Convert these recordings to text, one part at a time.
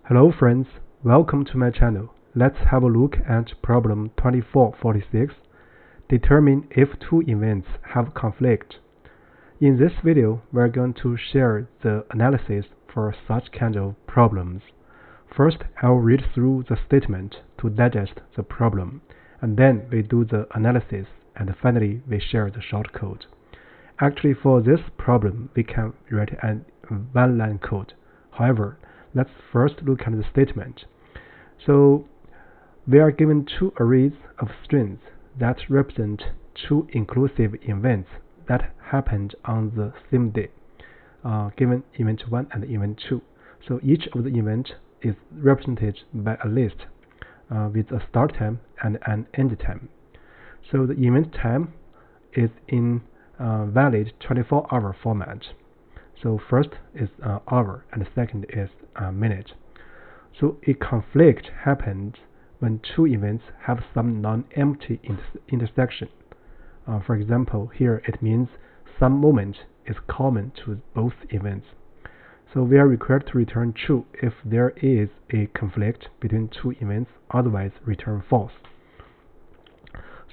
Hello friends, welcome to my channel. Let's have a look at problem 2446. Determine if two events have conflict. In this video, we're going to share the analysis for such kind of problems. First, I'll read through the statement to digest the problem, and then we do the analysis, and finally we share the shortcode. Actually, for this problem, we can write a one-line code. However, let's first look at the statement. So we are given two arrays of strings that represent two inclusive events that happened on the same day, given event 1 and event 2. So each of the events is represented by a list with a start time and an end time. So the event time is in valid 24-hour format. So first is hour and second is minute. So a conflict happens when two events have some non-empty intersection. For example, here it means some moment is common to both events. So we are required to return true if there is a conflict between two events, otherwise return false.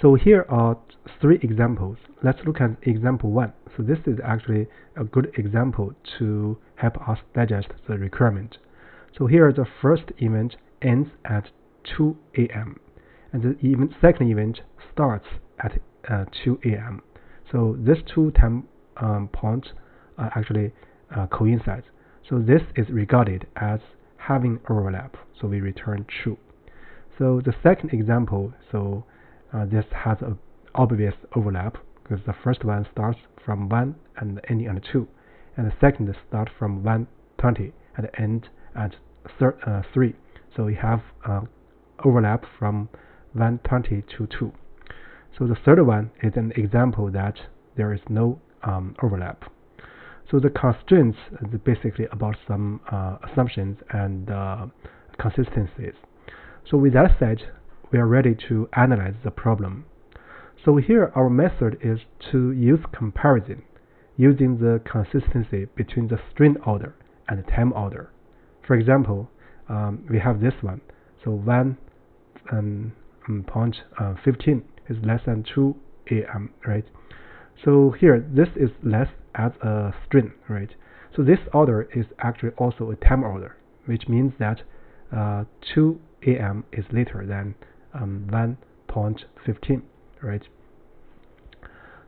So here are three examples. Let's look at example 1. So this is actually a good example to help us digest the requirement. So here the first event ends at 2 a.m. and the second event starts at 2 a.m. So these two time points actually coincide. So this is regarded as having overlap. So we return true. So the second example, this has an obvious overlap because the first one starts from 1 and ending at 2, and the second starts from 1:20 and end at 3. So we have overlap from 1:20 to 2. So the third one is an example that there is no overlap. So the constraints is basically about some assumptions and consistencies. So with that said, we are ready to analyze the problem. So here our method is to use comparison using the consistency between the string order and the time order. For example, we have this one. So 1.15 is less than 2 a.m., right? So here this is less as a string, right? So this order is actually also a time order, which means that 2 a.m. is later than 1.15, right?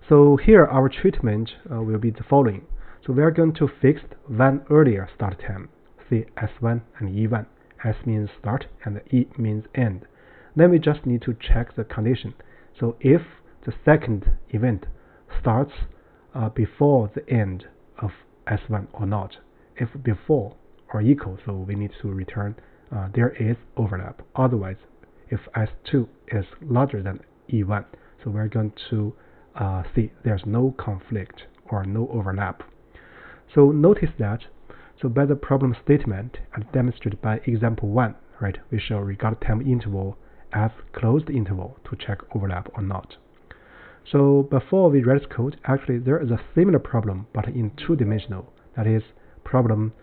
So here our treatment will be the following. So we are going to fix one earlier start time, say S1 and E1. S means start and E means end. Then we just need to check the condition. So if the second event starts before the end of S1 or not. If before or equal, so we need to return there is overlap. Otherwise, if S2 is larger than E1, so we're going to see there's no conflict or no overlap. So notice that, so by the problem statement and demonstrated by example 1, right, we shall regard time interval as closed interval to check overlap or not. So before we write code, actually there is a similar problem but in two-dimensional, that is problem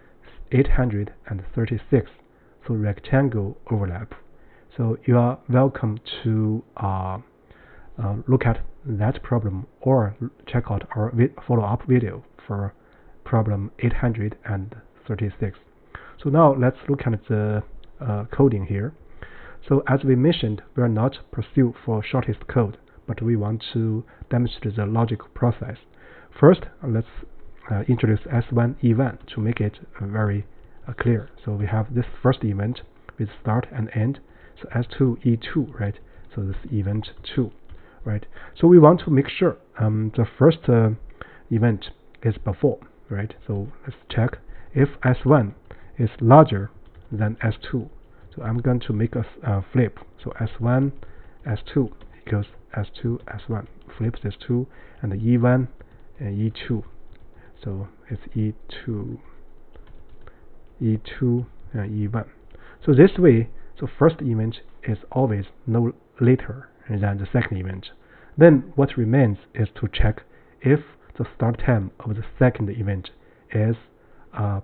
836, so rectangle overlap. So you are welcome to look at that problem or check out our follow-up video for problem 836. So now let's look at the coding here. So as we mentioned, we are not pursuing for shortest code, but we want to demonstrate the logical process. First, let's introduce S1, E1 to make it very clear. So we have this first event with start and end. So S2, E2, right? So this event 2, right? So we want to make sure the first event is before, right? So let's check if S1 is larger than S2. So I'm going to make a flip. So S1, S2 equals S2, S1. Flip this 2 and the E1 and E2. So it's E2 and E1. So this way, so first event is always no later than the second event. Then what remains is to check if the start time of the second event is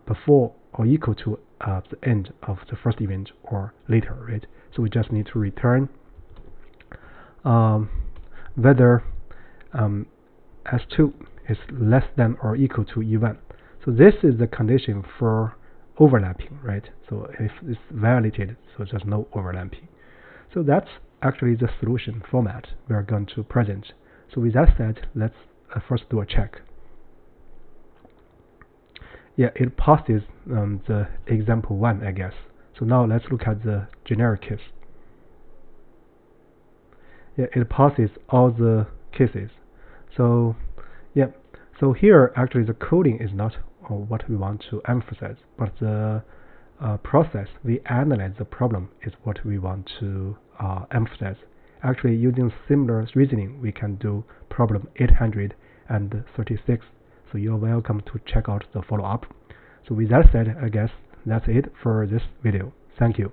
before or equal to the end of the first event or later, right? So we just need to return whether S2 is less than or equal to E1. So this is the condition for overlapping, right? So if it's violated, so there's no overlapping. So that's actually the solution format we are going to present. So with that said, let's first do a check. Yeah, it passes the example 1, I guess. So now let's look at the generic case. Yeah, it passes all the cases. So yeah, so here actually the coding is not what we want to emphasize, but the process we analyze the problem is what we want to emphasize. Actually, using similar reasoning, we can do problem 836. So you're welcome to check out the follow-up. So with that said, I guess that's it for this video. Thank you.